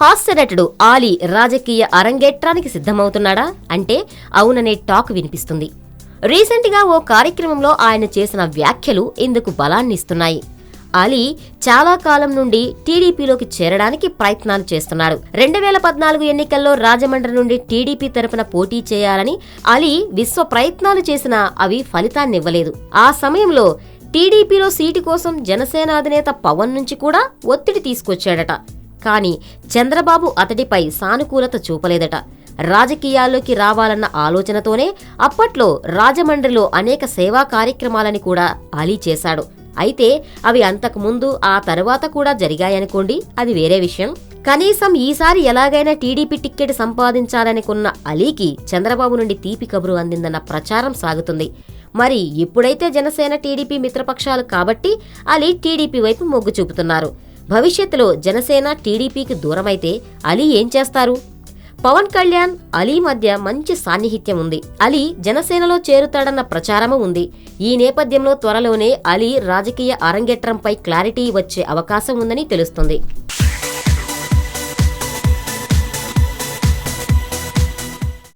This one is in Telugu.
హాస్య నటుడు ఆలీ రాజకీయ అరంగేట్రానికి సిద్ధమవుతున్నాడా అంటే అవుననే టాక్ వినిపిస్తుంది. రీసెంట్ గా ఓ కార్యక్రమంలో ఆయన చేసిన వ్యాఖ్యలు ఇందుకు బలాన్నిస్తున్నాయి. అలీ చాలా కాలం నుండి టీడీపీలోకి చేరడానికి ప్రయత్నాలు చేస్తున్నాడు. 2014 ఎన్నికల్లో రాజమండ్రి నుండి టీడీపీ తరపున పోటీ చేయాలని అలీ విశ్వ ప్రయత్నాలు చేసినా అవి ఫలితాన్నివ్వలేదు. ఆ సమయంలో టీడీపీలో సీటు కోసం జనసేన అధినేత పవన్ నుంచి కూడా ఒత్తిడి తీసుకొచ్చాడట. కానీ చంద్రబాబు అతడిపై సానుకూలత చూపలేదట. రాజకీయాల్లోకి రావాలన్న ఆలోచనతోనే అప్పట్లో రాజమండ్రిలో అనేక సేవా కార్యక్రమాలని కూడా అలీ చేశాడు. అయితే అవి అంతకుముందు ఆ తర్వాత కూడా జరిగాయనుకోండి, అది వేరే విషయం. కనీసం ఈసారి ఎలాగైనా టీడీపీ టిక్కెట్ సంపాదించాలనుకున్న అలీకి చంద్రబాబు నుండి తీపి కబురు అందిందన్న ప్రచారం సాగుతుంది. మరి ఇప్పుడైతే జనసేన టీడీపీ మిత్రపక్షాలు కాబట్టి అలీ టీడీపీ వైపు మొగ్గు చూపుతున్నారు. భవిష్యత్తులో జనసేన టీడీపీకి దూరమైతే అలీ ఏం చేస్తారు? పవన్ కళ్యాణ్ అలీ మధ్య మంచి సాన్నిహిత్యం ఉంది. అలీ జనసేనలో చేరుతాడన్న ప్రచారమూ ఉంది. ఈ నేపథ్యంలో త్వరలోనే అలీ రాజకీయ అరంగేట్రంపై క్లారిటీ వచ్చే అవకాశం ఉందని తెలుస్తుంది.